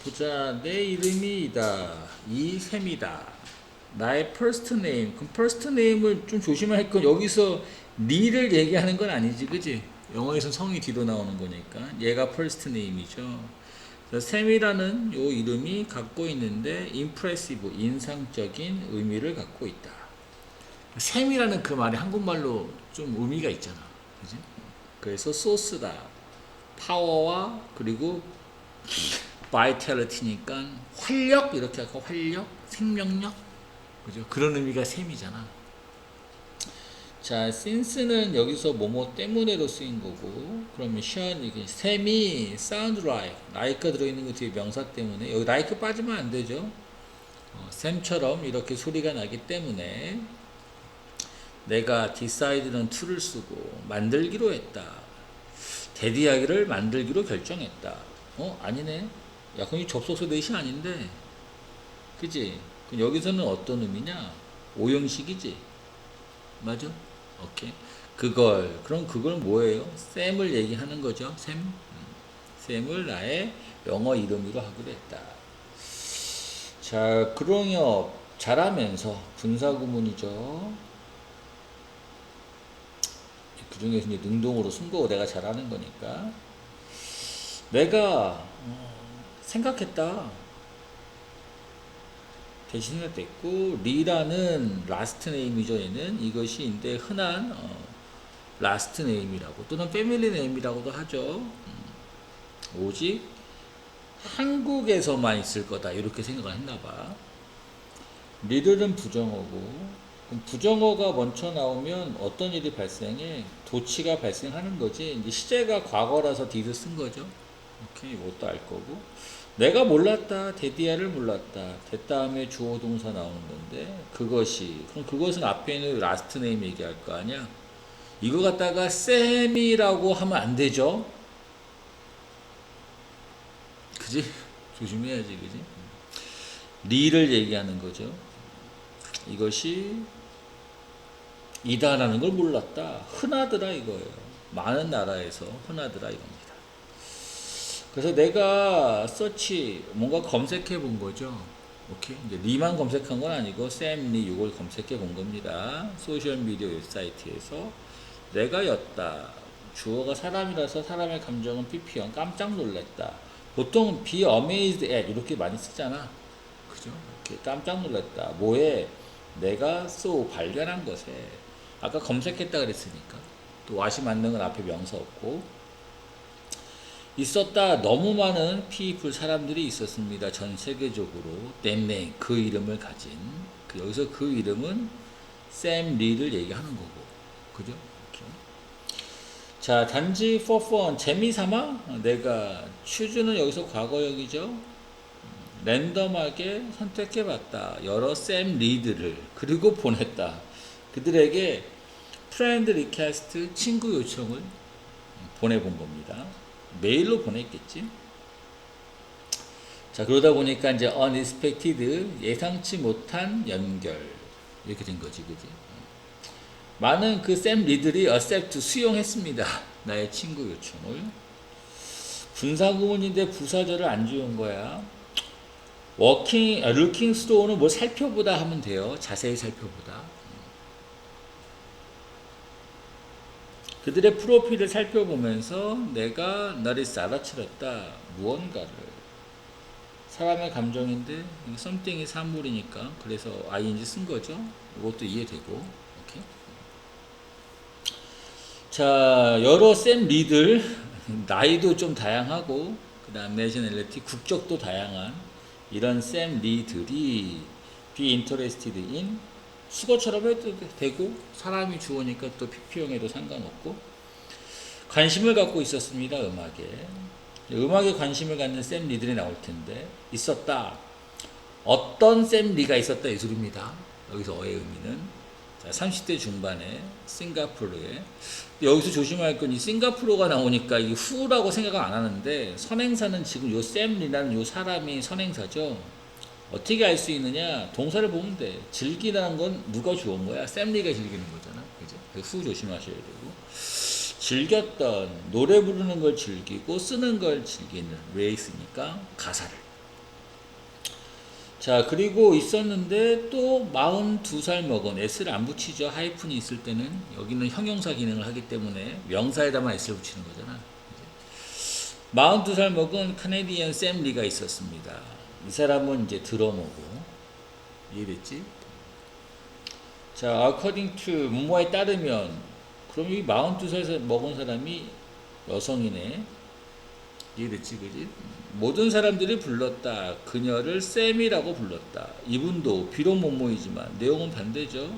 보자. 내 이름이다. 이샘이다. 나의 first name. 그럼 first name을 좀 조심할 건 여기서 니를 얘기하는 건 아니지, 그지? 영어에서 성이 뒤로 나오는 거니까 얘가 first name이죠. 샘이라는 요 이름이 갖고 있는데 impressive, 인상적인 의미를 갖고 있다. 샘이라는 그 말이 한국말로 좀 의미가 있잖아, 그지? 그래서 소스다. 파워와 그리고 바이탈리티니까 활력 이렇게 하고 활력, 생명력, 그죠? 그런 의미가 샘이잖아. 자, since는 여기서 뭐뭐 때문에로 쓰인 거고, 그러면 션 이게 샘이 sound like가 들어있는 거 뒤에 명사 때문에 여기 like 빠지면 안 되죠. 샘처럼 이렇게 소리가 나기 때문에 내가 decide는 to를 쓰고 만들기로 했다. 대디하기를 만들기로 결정했다. 아니네. 야, 그럼 이 접속사 넷이 아닌데, 그지? 그럼 여기서는 어떤 의미냐? 오형식이지. 맞아? 오케이. 그럼 그걸 뭐예요? 샘을 얘기하는 거죠. 샘을 나의 영어 이름으로 하기로 했다. 자, 그동엽 잘하면서 분사구문이죠. 그 중에서 이제 능동으로 쓴 거고 내가 잘하는 거니까. 내가 생각했다. 대신에 됐고, 리라는 라스트 네임이죠. 얘는 이것이 인데 흔한 라스트 네임이라고 또는 패밀리 네임이라고도 하죠. 오직 한국에서만 있을 거다 이렇게 생각을 했나봐. 리들은 부정어고, 그럼 부정어가 먼저 나오면 어떤 일이 발생해? 도치가 발생하는 거지. 이제 시제가 과거라서 did 쓴 거죠. 오케이, 이것도 알 거고. 내가 몰랐다, 데디아를 몰랐다. 대 다음에 주어 동사 나오는 건데 그럼 그것은 앞에 있는 라스트 네임 얘기할 거 아니야. 이거 갖다가 쌤이라고 하면 안 되죠. 그지? 조심해야지, 그지? 리를 얘기하는 거죠. 이것이 이다라는 걸 몰랐다. 흔하더라 이거예요. 많은 나라에서 흔하더라 이겁니다. 그래서 내가 서치 뭔가 검색해 본 거죠. 오케이. 이제 리만 검색한 건 아니고 샘 리 이걸 검색해 본 겁니다. 소셜 미디어 웹사이트에서 내가 였다. 주어가 사람이라서 사람의 감정은 PP형 깜짝 놀랐다. 보통 be amazed at 이렇게 많이 쓰잖아. 그죠? 이렇게 깜짝 놀랐다. 뭐에? 내가 발견한 것에. 아까 검색했다 그랬으니까. 또 what이 맞는 건 앞에 명사 없고. 있었다. 너무 많은 people 사람들이 있었습니다. 전 세계적으로 땡땡 그 이름을 가진 여기서 그 이름은 샘 리를 얘기하는 거고, 그죠? 이렇게. 자, 단지 for fun 재미삼아 내가 choose는 여기서 과거형이죠. 랜덤하게 선택해봤다. 여러 샘 리들을 그리고 보냈다. 그들에게 friend request 친구 요청을 보내본 겁니다. 메일로 보냈겠지. 자, 그러다 보니까 이제 unexpected 예상치 못한 연결 이렇게 된 거지, 그지? 많은 그 샘 리들이 accept 수용했습니다. 나의 친구 요청을. 분사구문인데 부사절을 안 지운 거야. looking through는 뭘 살펴보다 하면 돼요. 자세히 살펴보다. 그들의 프로필을 살펴보면서 내가 나를 알아차렸다. 무언가를. 사람의 감정인데 something이 사물이니까 그래서 ing 쓴 거죠. 이것도 이해되고. 오케이. 자, 여러 샘 리들 나이도 좀 다양하고 그다음 내셔널리티 국적도 다양한 이런 샘 리들이 be interested in 수거처럼 해도 되고 사람이 주어니까 또 PP형에도 상관없고 관심을 갖고 있었습니다. 음악에 관심을 갖는 샘 리들이 나올 텐데 있었다. 어떤 샘 리가 있었다 이 소리입니다. 여기서 어의 의미는 자, 30대 중반에 싱가포르에 여기서 조심할 건 이 싱가포르가 나오니까 이 후라고 생각을 안 하는데 선행사는 지금 요 샘 리라는 요 사람이 선행사죠. 어떻게 알 수 있느냐? 동사를 보면 돼. 즐기라는 건 누가 주어온 거야? 샘리가 즐기는 거잖아. 그죠? 후 조심하셔야 되고. 즐겼던, 노래 부르는 걸 즐기고 쓰는 걸 즐기는 레이스니까 가사를. 자, 그리고 있었는데 또 42살 먹은 S를 안 붙이죠. 하이픈이 있을 때는. 여기는 형용사 기능을 하기 때문에 명사에다만 S를 붙이는 거잖아. 42살 먹은 카네디언 샘 리가 있었습니다. 이 사람은 이제 드러머고. 이해됐지? 자, according to 뭐뭐에 따르면 그럼 이 42살 먹은 사람이 여성이네. 이해됐지, 그지? 모든 사람들이 불렀다. 그녀를 샘이라고 불렀다. 이분도 비록 뭐뭐이지만 내용은 반대죠.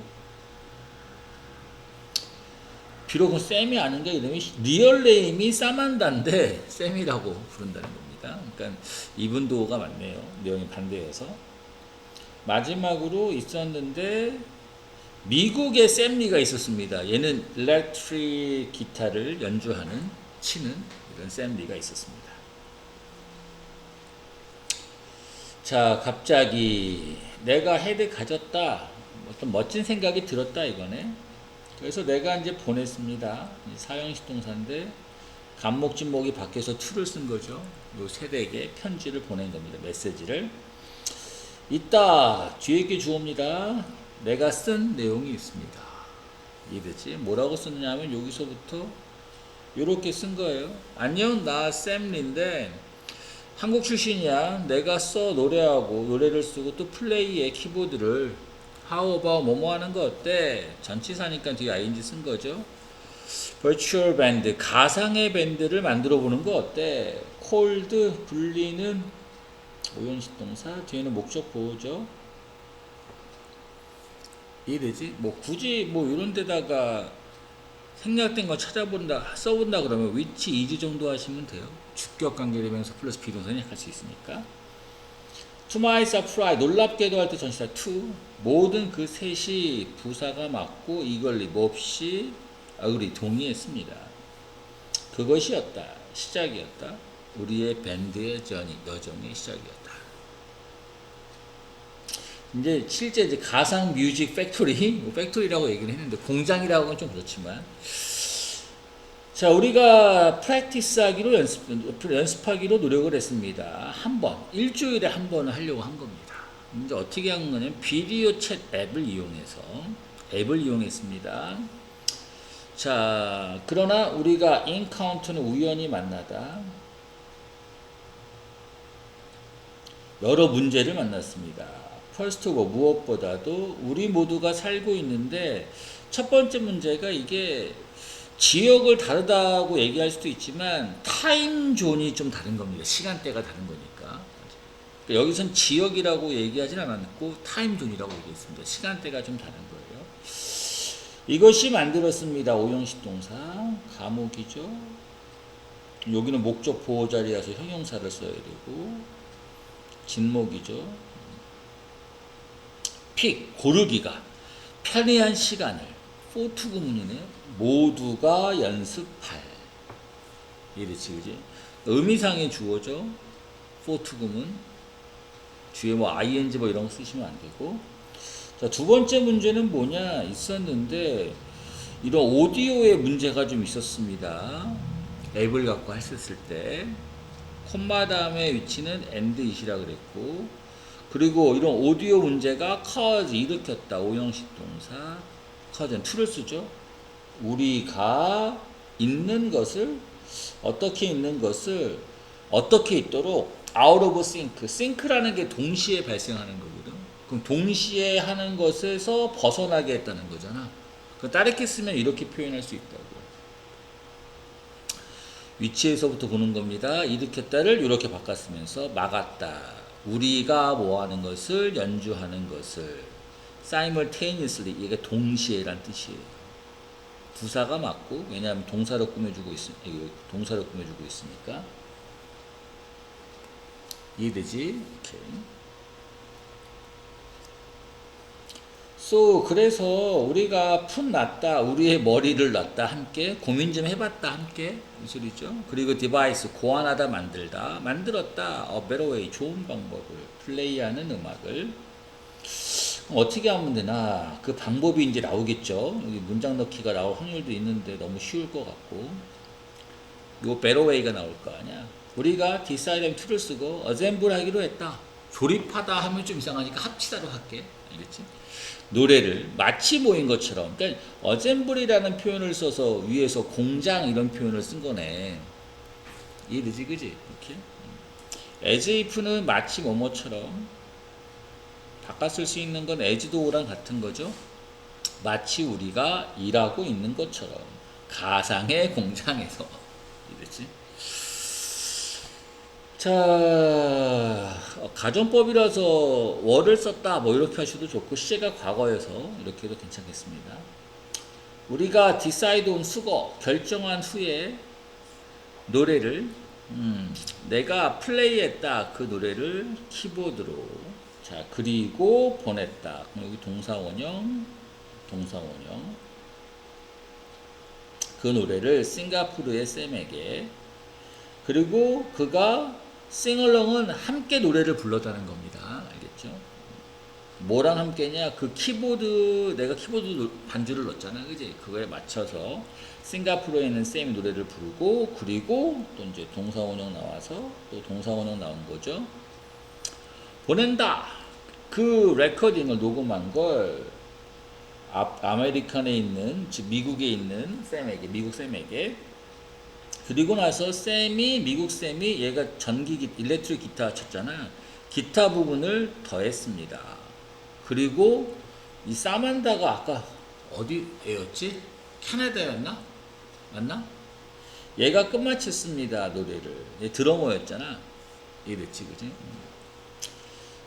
비록 샘이 아닌가 이름이 리얼 네임이 사만다인데 샘이라고 부른다는 겁니다. 그러니까 이분도가 맞네요. 내용이 반대여서. 마지막으로 있었는데 미국의 샘 리가 있었습니다. 얘는 일렉트릭 기타를 연주하는 치는 이런 샘 리가 있었습니다. 자, 갑자기 내가 헤드 가졌다. 어떤 멋진 생각이 들었다 이거네. 그래서 내가 이제 보냈습니다. 사형식 동사인데 간목 진목이 밖에서 to를 쓴 거죠. 요 세대에게 편지를 보낸 겁니다. 메시지를. 있다. 뒤에 게 주어입니다. 내가 쓴 내용이 있습니다. 이해되지? 뭐라고 썼냐면 여기서부터 요렇게 쓴 거예요. 안녕, 나 샘리인데 한국 출신이야. 내가 노래를 쓰고 또 플레이의 키보드를 How about 뭐뭐 하는 거 어때? 전치사니까 뒤에 ing 쓴 거죠. Virtual band, 가상의 밴드를 만들어 보는 거 어때? Cold, 불리는 오형식 동사, 뒤에는 목적 보호죠. 이해되지? 뭐 굳이 뭐 이런 데다가 생략된 거 써본다 그러면 which is 정도 하시면 돼요. 주격 관계대명사 플러스 비동사는 할 수 있으니까. To my surprise, 놀랍게도 할 때 전치사 to. 모든 그 셋이 부사가 맞고 이걸리 몹시 우리 동의했습니다. 그것이었다. 시작이었다. 우리의 밴드의 여정의 시작이었다. 이제 실제 이제 가상 뮤직 팩토리, 팩토리라고 얘기를 했는데 공장이라고는 좀 그렇지만, 자, 우리가 프랙티스 하기로 연습하기로 노력을 했습니다. 한 번, 일주일에 한 번을 하려고 한 겁니다. 이제 어떻게 한 거냐면 비디오 챗 앱을 이용했습니다. 자, 그러나 우리가 인카운트는 우연히 만나다. 여러 문제를 만났습니다. First of all, 무엇보다도 우리 모두가 살고 있는데 첫 번째 문제가 이게 지역을 다르다고 얘기할 수도 있지만 타임존이 좀 다른 겁니다. 시간대가 다른 거니까. 그러니까 여기선 지역이라고 얘기하진 않았고 타임존이라고 얘기했습니다. 시간대가 좀 다른 거예요. 이것이 만들었습니다. 오형식 동사. 감옥이죠. 여기는 목적 보호 자리라서 형용사를 써야 되고 진목이죠. 픽, 고르기가 편리한 시간을 포투 구문이네요. 모두가 연습할. 이랬지, 그지? 의미상의 주어죠. 포투 구문. 뒤에 뭐 ing 뭐 이런 거 쓰시면 안 되고. 자, 두 번째 문제는 뭐냐? 있었는데 이런 오디오의 문제가 좀 있었습니다. 앱을 갖고 했었을 때 콤마 다음에 위치는 and it이라 그랬고, 그리고 이런 오디오 문제가 cause 일으켰다. 오형식 동사 cause는 to를 쓰죠. 우리가 있는 것을 어떻게 있도록 out of sync라는 게 동시에 발생하는 거거든. 그럼 동시에 하는 것에서 벗어나게 했다는 거잖아. 그 다르게 쓰면 이렇게 표현할 수 있다고. 위치에서부터 보는 겁니다. 일으켰다를 이렇게 바꿨으면서 막았다. 우리가 뭐 하는 것을 연주하는 것을 simultaneously, 이게 동시에란 뜻이에요. 부사가 맞고, 왜냐하면 동사로 꾸며주고 있으니까. 이해되지? 오케이. 그래서 우리가 푼났다, 우리의 머리를 놨다, 함께 고민 좀 해봤다, 함께 이 소리죠. 그리고 디바이스, 고안하다, 만들었다, better way, 좋은 방법을, 플레이하는 음악을. 어떻게 하면 되나? 그 방법이 이제 나오겠죠. 여기 문장 넣기가 나올 확률도 있는데 너무 쉬울 것 같고, 요 better way가 나올 거 아니야. 우리가 decide to를 쓰고 assemble 하기로 했다. 조립하다 하면 좀 이상하니까 합치다로 할게. 알겠지? 노래를 마치 모인 것처럼. 그러니까 어셈블이라는 표현을 써서 위에서 공장 이런 표현을 쓴 거네. 이해되지, 그지? 이렇게. as if는 마치 뭐뭐처럼. 바꿔 쓸 수 있는 건 as도랑 같은 거죠. 마치 우리가 일하고 있는 것처럼 가상의 공장에서. 이랬지? 자, 가정법이라서 월을 썼다 뭐 이렇게 하셔도 좋고 시제가 과거여서 이렇게 해도 괜찮겠습니다. 우리가 decide on 수거 결정한 후에 노래를 내가 플레이했다 그 노래를 키보드로 자 그리고 보냈다. 그럼 여기 동사원형 그 노래를 싱가포르의 쌤에게 그리고 그가 싱얼롱은 함께 노래를 불렀다는 겁니다. 알겠죠? 뭐랑 함께냐? 그 키보드 내가 키보드 반주를 넣었잖아, 그지? 그거에 맞춰서 싱가포르에 있는 쌤이 노래를 부르고 그리고 또 이제 동사원형 나와서 또 동사원형 나온 거죠. 보낸다. 그 레코딩을 녹음한 걸 아메리칸에 있는 즉 미국에 있는 쌤에게 미국 쌤에게 그리고 나서 미국 쌤이 얘가 일렉트릭 기타 쳤잖아. 기타 부분을 더했습니다. 그리고 이 사만다가 아까 어디 애였지? 캐나다였나? 맞나? 얘가 끝마쳤습니다. 노래를. 얘 드러머였잖아. 이랬지, 그지?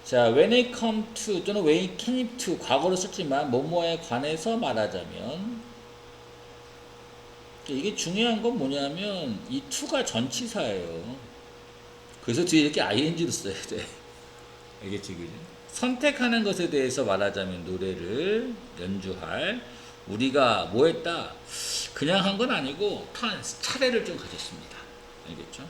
자, when it come to 또는 when it came to 과거로 썼지만 뭐뭐에 관해서 말하자면 이게 중요한 건 뭐냐면 이 to가 전치사예요. 그래서 뒤에 이렇게 ing로 써야 돼. 알겠지, 그지? 선택하는 것에 대해서 말하자면 노래를 연주할 우리가 뭐 했다? 그냥 한 건 아니고 차례를 좀 가졌습니다. 알겠죠?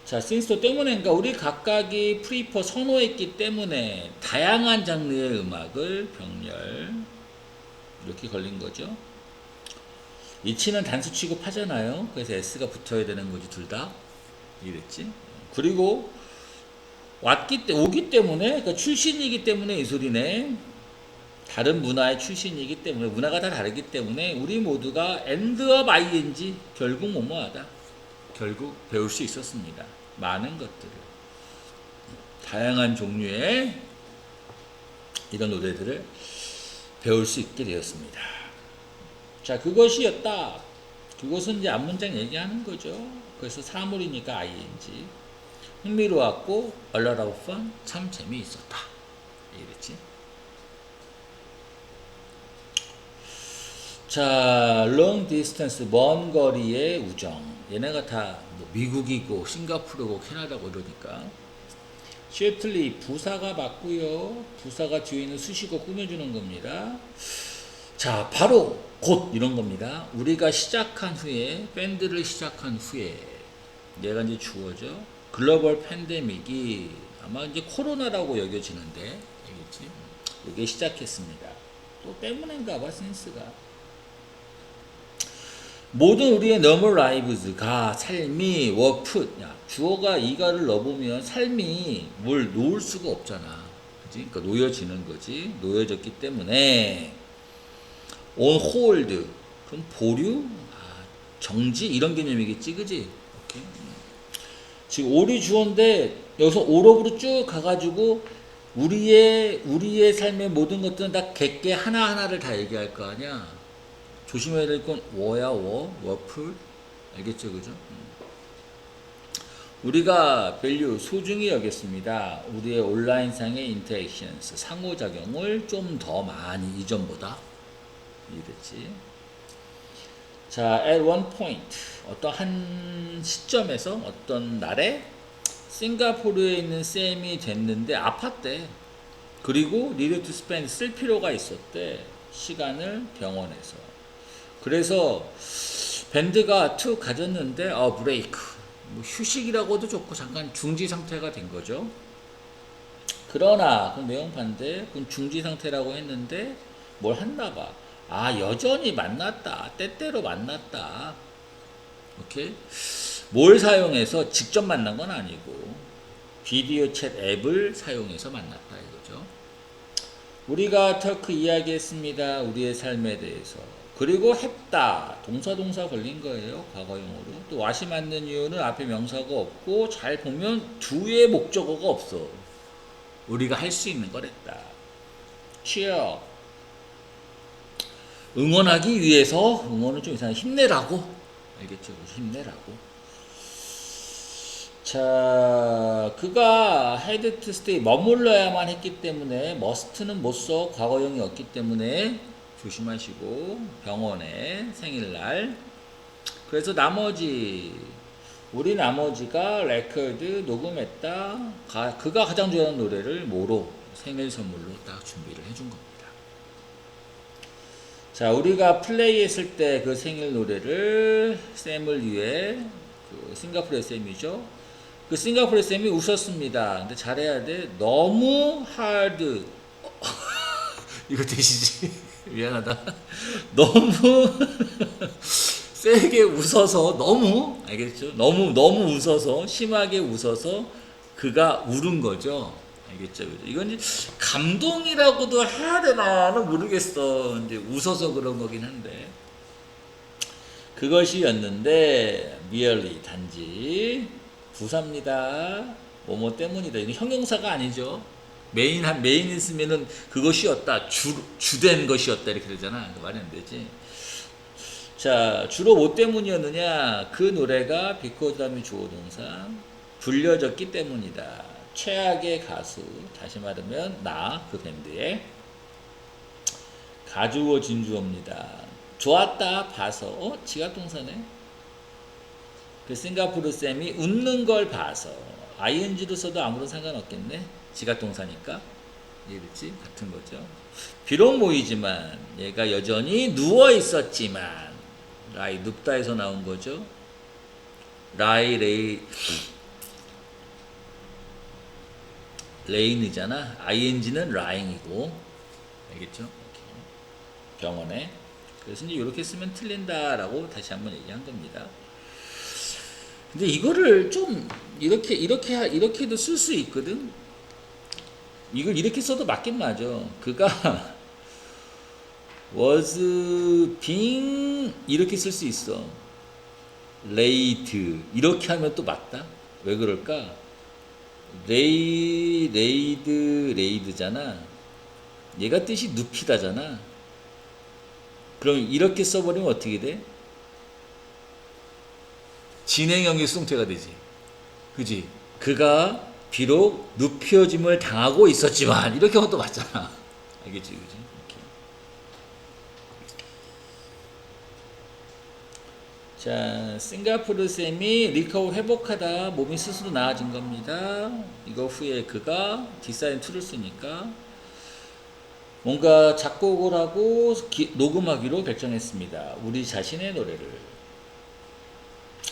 자, since도 때문에인가 우리 각각이 프리퍼 선호했기 때문에 다양한 장르의 음악을 병렬 이렇게 걸린 거죠. 이치는 단수 취급하잖아요. 그래서 S가 붙어야 되는 거지, 둘 다. 이랬지. 그리고 오기 때문에, 그러니까 출신이기 때문에 이 소리네. 다른 문화의 출신이기 때문에, 문화가 다 다르기 때문에, 우리 모두가 end of ing, 결국 뭐뭐하다. 결국 배울 수 있었습니다. 많은 것들을. 다양한 종류의 이런 노래들을 배울 수 있게 되었습니다. 자, 그것이었다. 그것은 이제 앞문장 얘기하는 거죠. 그래서 사물이니까 ing. 흥미로웠고, a lot of fun. 참 재미있었다. 이랬지. 자, long distance. 먼 거리의 우정. 얘네가 다 뭐 미국이고, 싱가포르고, 캐나다고 이러니까. 쉐틀리. 부사가 맞고요. 부사가 뒤에 있는 수식어 꾸며주는 겁니다. 자, 바로 곧 이런 겁니다. 우리가 시작한 후에 밴드를 시작한 후에 얘가 이제 주어져 글로벌 팬데믹이 아마 이제 코로나라고 여겨지는데 알겠지? 이게 시작했습니다. 또 때문인가 봐 센스가 모든 우리의 normal lives가 삶이 were put 주어가 이가를 넣어보면 삶이 뭘 놓을 수가 없잖아. 그치? 그러니까 놓여지는 거지. 놓여졌기 때문에 on hold 그럼 보류 정지 이런 개념이겠지, 그지? 오케이. 지금 올이 주어인데 여기서 올업으로 쭉 가가지고 우리의 삶의 모든 것들은 다 객계 하나하나를 다 얘기할 거 아니야. 조심해야 될 건 워야 워풀 알겠죠, 그죠? 우리가 밸류 소중히 여겼습니다. 우리의 온라인상의 인터랙션스 상호작용을 좀 더 많이 이전보다 이랬지. 자, at one point 어떤 한 시점에서 어떤 날에 싱가포르에 있는 쌤이 됐는데 아팠대. 그리고 needed to spend 쓸 필요가 있었대. 시간을 병원에서. 그래서 밴드가 툭 가졌는데 브레이크 뭐 휴식이라고도 좋고 잠깐 중지 상태가 된 거죠. 그러나 그 내용 반대 그건 중지 상태라고 했는데 뭘 했나 봐. 여전히 만났다. 때때로 만났다. 오케이? 뭘 사용해서 직접 만난 건 아니고 비디오 챗 앱을 사용해서 만났다 이거죠. 우리가 터크 이야기했습니다. 우리의 삶에 대해서. 그리고 했다. 동사 걸린 거예요. 과거형으로. 또 what이 맞는 이유는 앞에 명사가 없고 잘 보면 do의 목적어가 없어. 우리가 할 수 있는 걸 했다. cheer. 응원하기 위해서. 응원은 좀 이상해. 힘내라고. 알겠죠? 힘내라고. 자, 그가 had to stay 머물러야만 했기 때문에 must는 못 써. 과거형이었기 때문에 조심하시고 병원에 생일날. 그래서 우리 나머지가 레코드 녹음했다. 그가 가장 좋아하는 노래를 뭐로 생일 선물로 딱 준비를 해준 겁니다. 자, 우리가 플레이했을 때 그 생일 노래를 샘을 위해 그 싱가포르의 샘이죠. 그 싱가포르의 샘이 웃었습니다. 근데 잘해야 돼. 너무 하드. 이거 되시지? 미안하다. 너무 세게 웃어서 너무 알겠죠? 너무 웃어서 심하게 웃어서 그가 울은 거죠. 알겠죠? 이건 이제 감동이라고도 해야 되나는 모르겠어. 이제 웃어서 그런 거긴 한데 그것이었는데 merely 단지 부사입니다. 뭐뭐 때문이다. 이건 형용사가 아니죠. 메인 있으면은 그것이었다. 주된 것이었다 이렇게 되잖아. 말이 안 되지. 자, 주로 뭐 때문이었느냐? 그 노래가 because 다음에 주어 동사 불려졌기 때문이다. 최악의 가수, 다시 말하면 그 밴드의 가주어 진주어입니다. 좋았다 봐서 지각 동사네. 그 싱가포르 쌤이 웃는 걸 봐서 ing로 써도 아무런 상관없겠네. 지각 동사니까. 이해됐지? 같은 거죠. 비록 모이지만 얘가 여전히 누워 있었지만 눕다에서 나온 거죠. 레인이잖아. ing는 lying이고. 알겠죠? 병원에. 그래서 이제 이렇게 쓰면 틀린다라고 다시 한번 얘기한 겁니다. 근데 이거를 좀 이렇게도 쓸 수 있거든. 이걸 이렇게 써도 맞긴 맞아. 그가 was being 이렇게 쓸 수 있어. late 이렇게 하면 또 맞다. 왜 그럴까? 레이드잖아. 얘가 뜻이 눕히다잖아. 그럼 이렇게 써버리면 어떻게 돼? 진행형의 수동태가 되지. 그지? 그가 비록 눕혀짐을 당하고 있었지만 이렇게 하면 또 맞잖아. 알겠지? 그지? 자, 싱가포르 쌤이 리커버 회복하다 몸이 스스로 나아진 겁니다. 이거 후에 그가 디사인 툴을 쓰니까 뭔가 작곡을 하고 녹음하기로 결정했습니다. 우리 자신의 노래를.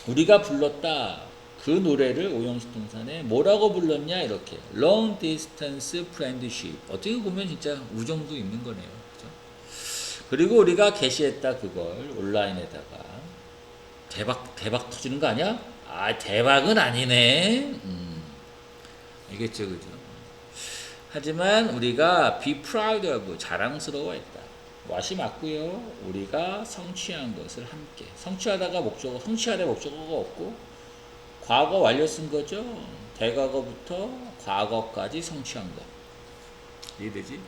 우리가 불렀다. 그 노래를 오형식 동사에 뭐라고 불렀냐 이렇게 long distance friendship. 어떻게 보면 진짜 우정도 있는 거네요. 그죠? 그리고 우리가 게시했다 그걸 온라인에다가 대박 터지는 거 아니야? 대박은 아니네. 알겠죠, 그죠? 하지만 우리가 be proud of 자랑스러워했다. what이 맞고요. 우리가 성취한 것을 함께. 성취하다의 목적어가 없고 과거 완료 쓴 거죠. 대과거부터 과거까지 성취한 것. 이해되지?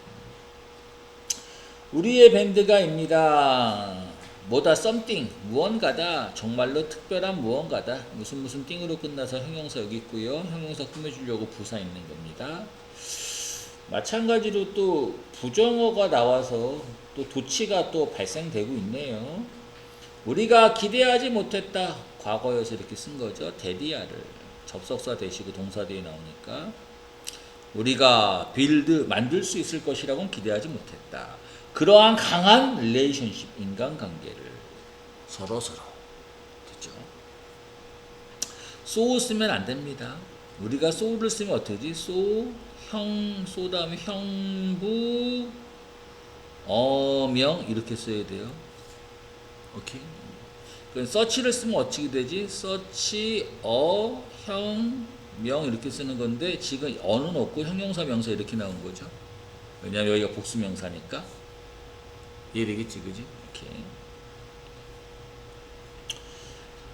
우리의 밴드가입니다. 뭐다 something 무언가다. 정말로 특별한 무언가다. 무슨 띵으로 끝나서 형용사 여기 있고요. 형용사 꾸며주려고 부사 있는 겁니다. 마찬가지로 또 부정어가 나와서 또 도치가 또 발생되고 있네요. 우리가 기대하지 못했다. 과거여서 이렇게 쓴 거죠. 데디아를 접속사 대시고 동사 뒤에 나오니까 우리가 만들 수 있을 것이라고는 기대하지 못했다. 그러한 강한 릴레이션십 인간관계를 서로 됐죠. so 쓰면 안 됩니다. 우리가 so를 쓰면 어떻게 되지? so 다음에 형부 어명 이렇게 써야 돼요. 오케이. 그럼 서치를 쓰면 어떻게 되지? 서치 형 명 이렇게 쓰는 건데 지금 어는 없고 형용사 명사 이렇게 나온 거죠. 왜냐면 여기가 복수 명사니까. 이해되겠지, 그지? 이렇게.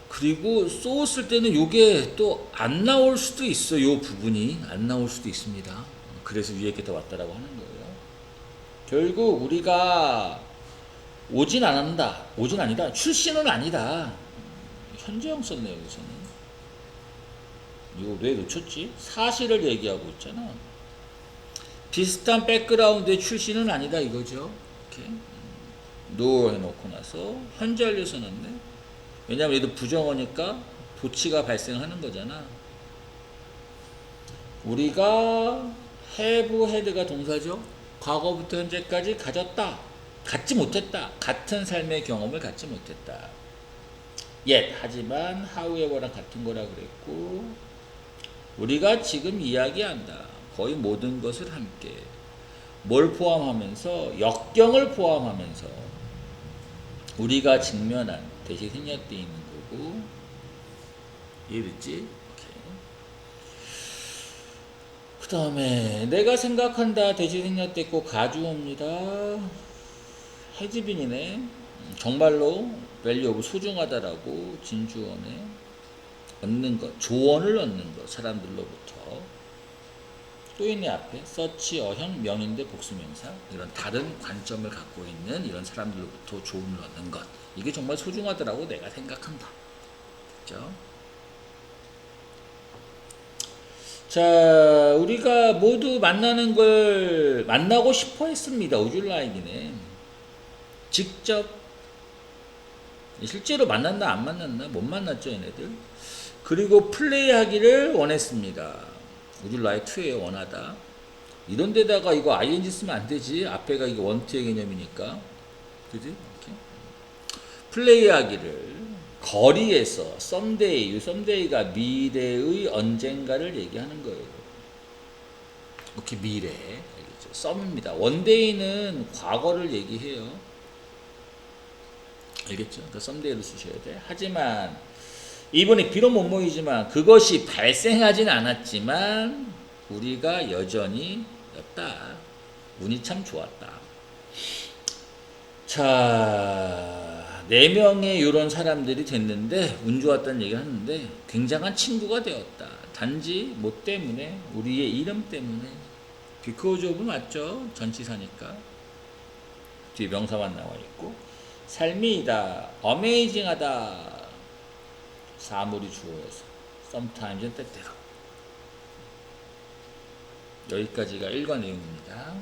그리고 so 쓸 때는 요게 또 안 나올 수도 있어. 요 부분이 안 나올 수도 있습니다. 그래서 위에 게 더 왔다라고 하는 거예요. 결국 우리가 오진 않는다. 오진 아니다. 출신은 아니다. 현재형 썼네 여기서는. 이거 왜 놓쳤지? 사실을 얘기하고 있잖아. 비슷한 백그라운드의 출신은 아니다 이거죠. 이렇게 no 해놓고 나서 현재 완료 써놨네. 왜냐면 얘도 부정어니까 도치가 발생하는 거잖아. 우리가 have had가 동사죠. 과거부터 현재까지 가졌다. 갖지 못했다. 같은 삶의 경험을 갖지 못했다. yet 하지만 however랑 같은 거라 그랬고 우리가 지금 이야기한다. 거의 모든 것을 함께 뭘 포함하면서 역경을 포함하면서 우리가 직면한 대시 생략되어 있는 거고 이해됐지? 그 다음에 내가 생각한다 대시 생략됐고 가주어입니다. 해지빈이네. 정말로 value of 소중하다라고 진주어네. 얻는 것, 조언을 얻는 것, 사람들로부터. 또 있네 앞에 서치 어형 명인대 복수명사 이런 다른 관점을 갖고 있는 이런 사람들로부터 조언을 얻는 것 이게 정말 소중하더라고 내가 생각한다. 그죠? 자 우리가 모두 만나는 걸 만나고 싶어 했습니다. 우줄라이기네. 직접 실제로 만났나 안 만났나 못 만났죠 얘네들. 그리고 플레이하기를 원했습니다. Would you like to에 원하다. 이런 데다가 이거 ing 쓰면 안 되지. 앞에가 이게 원트의 개념이니까. 그지? 이렇게. 플레이하기를 거리에서 someday, 이 someday가 미래의 언젠가를 얘기하는 거예요. 이렇게 미래. 알겠죠? some입니다. one day는 과거를 얘기해요. 알겠죠? 그러니까 someday로 쓰셔야 돼. 하지만 이번에 비록 못 모이지만 그것이 발생하진 않았지만 우리가 여전히 였다. 운이 참 좋았다. 자, 4명의 이런 사람들이 됐는데 운 좋았다는 얘기를 하는데 굉장한 친구가 되었다. 단지 뭐 때문에 우리의 이름 때문에 because of 맞죠? 전치사니까 뒤에 명사만 나와 있고 삶이다. 어메이징하다. 사물이 주어서 sometimes은 때때로. 여기까지가 1과 내용입니다.